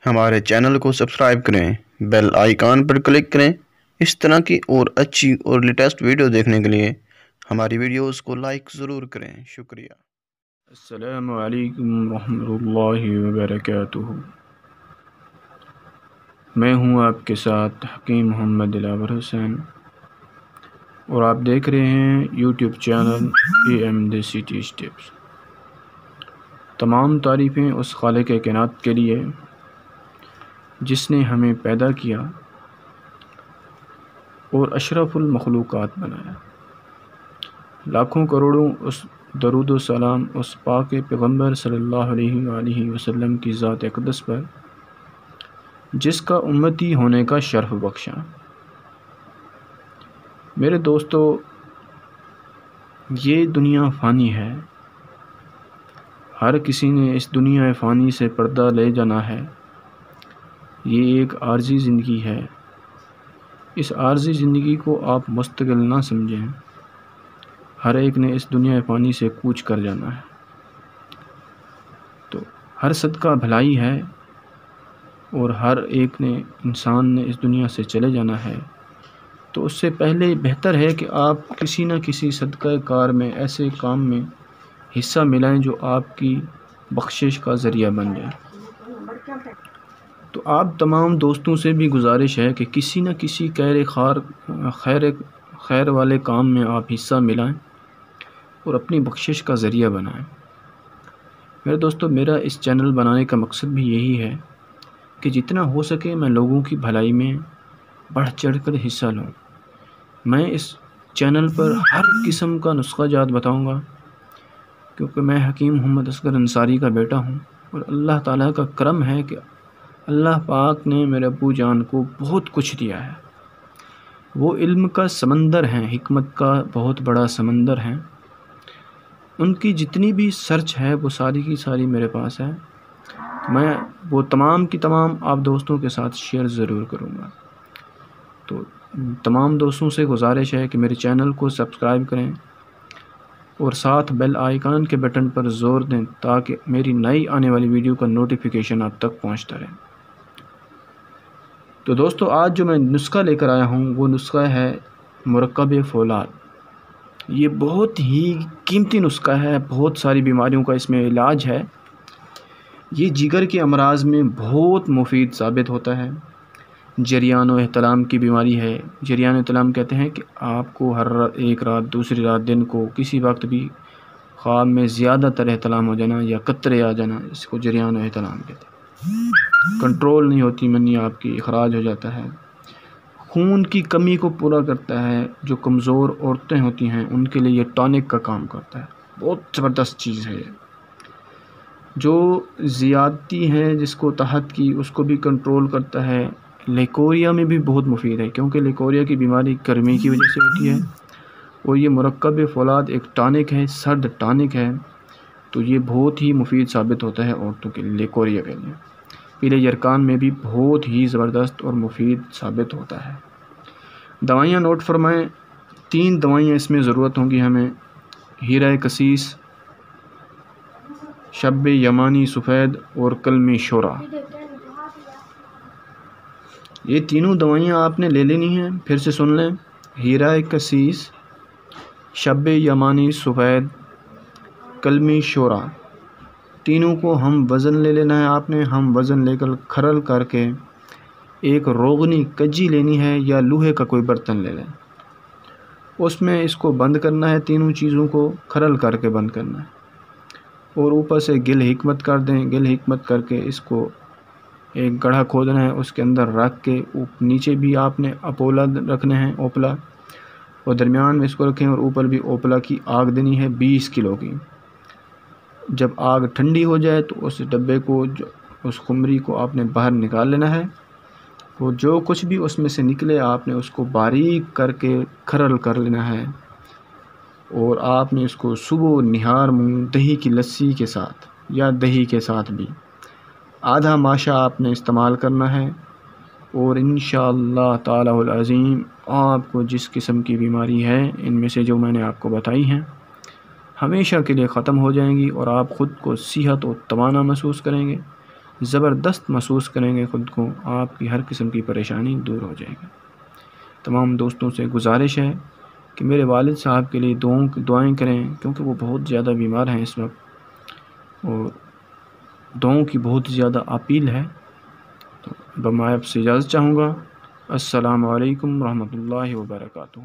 ہمارے چینل کو سبسکرائب کریں، بیل آئیکن پر کلک کریں۔ اس طرح کی اور اچھی اور لیٹسٹ ویڈیو دیکھنے کے لیے ہماری ویڈیوز کو لائک ضرور کریں۔ شکریہ۔ السلام علیکم ورحمۃ اللہ وبرکاتہ۔ میں ہوں آپ کے ساتھ حکیم محمد دلاور حسین، اور آپ دیکھ رہے ہیں یوٹیوب چینل AM دیسی ٹیچ ٹپس۔ تمام تعریفیں اس خالق کائنات کے لیے جس نے ہمیں پیدا کیا اور اشرف المخلوقات بنایا۔ لاکھوں کروڑوں اس درود و سلام اس پاک پیغمبر صلی اللہ علیہ وآلہ وسلم کی ذات اقدس پر جس کا امتی ہونے کا شرف بخشا۔ میرے دوستو، یہ دنیا فانی ہے، ہر کسی نے اس دنیا فانی سے پردہ لے جانا ہے۔ یہ ایک عارضی زندگی ہے، اس عارضی زندگی کو آپ مستقل نہ سمجھیں۔ ہر ایک نے اس دنیا فانی سے کوچ کر جانا ہے، تو ہر صدقہ بھلائی ہے، اور ہر ایک نے انسان نے اس دنیا سے چلے جانا ہے۔ تو اس سے پہلے بہتر ہے کہ آپ کسی نہ کسی صدقہ کار میں، ایسے کام میں حصہ ملائیں جو آپ کی بخشش کا ذریعہ بن جائے۔ تو آپ تمام دوستوں سے بھی گزارش ہے کہ کسی نہ کسی خیر والے کام میں آپ حصہ ملائیں اور اپنی بخشش کا ذریعہ بنائیں۔ میرے دوستو، میرا اس چینل بنانے کا مقصد بھی یہی ہے کہ جتنا ہو سکے میں لوگوں کی بھلائی میں بڑھ چڑھ کر حصہ لوں۔ میں اس چینل پر ہر قسم کا نسخہ جات بتاؤں گا، کیونکہ میں حکیم محمد اصغر انصاری کا بیٹا ہوں، اور اللہ تعالیٰ کا کرم ہے کہ اللہ پاک نے میرے ابو جان کو بہت کچھ دیا ہے۔ وہ علم کا سمندر ہیں، حکمت کا بہت بڑا سمندر ہیں۔ ان کی جتنی بھی سرچ ہے وہ ساری کی ساری میرے پاس ہے۔ میں وہ تمام کی تمام آپ دوستوں کے ساتھ شیئر ضرور کروں گا۔ تو تمام دوستوں سے گزارش ہے کہ میرے چینل کو سبسکرائب کریں اور ساتھ بیل آئیکن کے بٹن پر زور دیں تاکہ میری نئی آنے والی ویڈیو کا نوٹیفیکیشن آپ تک پہنچتا رہے۔ تو دوستو، آج جو میں نسخہ لے کر آیا ہوں وہ نسخہ ہے مرکب فولاد۔ یہ بہت ہی قیمتی نسخہ ہے، بہت ساری بیماریوں کا اس میں علاج ہے۔ یہ جگر کے امراض میں بہت مفید ثابت ہوتا ہے۔ جریان و احتلام کی بیماری ہے۔ جریان و احتلام کہتے ہیں کہ آپ کو ہر ایک رات، دوسری رات، دن کو کسی وقت بھی خواب میں زیادہ تر احتلام ہو جانا یا قطرے آ جانا، اس کو جریان و احتلام کہتے ہیں۔ کنٹرول نہیں ہوتی منی آپ کی، اخراج ہو جاتا ہے۔ خون کی کمی کو پورا کرتا ہے۔ جو کمزور عورتیں ہوتی ہیں ان کے لیے یہ ٹانک کا کام کرتا ہے۔ بہت زبردست چیز ہے یہ۔ جو زیادتی ہیں جس کو تحت کی، اس کو بھی کنٹرول کرتا ہے۔ لیکوریا میں بھی بہت مفید ہے، کیونکہ لیکوریا کی بیماری گرمی کی وجہ سے ہوتی ہے، اور یہ مرکب فولاد ایک ٹانک ہے، سرد ٹانک ہے، تو یہ بہت ہی مفید ثابت ہوتا ہے عورتوں کے لیے، لیکوریا کے لیے۔ پیلے یرکان میں بھی بہت ہی زبردست اور مفید ثابت ہوتا ہے۔ دوائیاں نوٹ فرمائیں، 3 دوائیاں اس میں ضرورت ہوں گی ہمیں: ہیرہ کسیس، شب یمانی سفید اور کلمی شورا۔ یہ تینوں دوائیاں آپ نے لے لینی ہیں۔ پھر سے سن لیں: ہیرہ کسیس، شب یمانی سفید، کلمی شورا۔ تینوں کو ہم وزن لے لینا ہے آپ نے۔ ہم وزن لے کر کھرل کر کے ایک روغنی کجی لینی ہے، یا لوہے کا کوئی برتن لے لیں، اس میں اس کو بند کرنا ہے، تینوں چیزوں کو کھرل کر کے بند کرنا ہے، اور اوپر سے گل حکمت کر دیں۔ گل حکمت کر کے اس کو ایک گڑھا کھودنا ہے، اس کے اندر رکھ کے نیچے بھی آپ نے اپولا رکھنے ہیں، اوپلا، اور درمیان میں اس کو رکھیں، اور اوپر بھی اوپلا کی آگ دینی ہے 20 کلو کی۔ جب آگ ٹھنڈی ہو جائے تو اس ڈبے کو، اس خمری کو آپ نے باہر نکال لینا ہے، وہ جو کچھ بھی اس میں سے نکلے آپ نے اس کو باریک کر کے کھرل کر لینا ہے، اور آپ نے اس کو صبح نہار منہ دہی کی لسی کے ساتھ یا دہی کے ساتھ بھی آدھا ماشا آپ نے استعمال کرنا ہے، اور انشاءاللہ تعالی العظیم آپ کو جس قسم کی بیماری ہے ان میں سے جو میں نے آپ کو بتائی ہیں ہمیشہ کے لیے ختم ہو جائیں گی، اور آپ خود کو صحت و توانا محسوس کریں گے، زبردست محسوس کریں گے خود کو، آپ کی ہر قسم کی پریشانی دور ہو جائے گی۔ تمام دوستوں سے گزارش ہے کہ میرے والد صاحب کے لیے دعائیں کریں، کیونکہ وہ بہت زیادہ بیمار ہیں اس وقت، اور دعاؤں کی بہت زیادہ اپیل ہے۔ تو اب میں آپ سے اجازت چاہوں گا۔ السلام علیکم ورحمۃ اللہ وبرکاتہ۔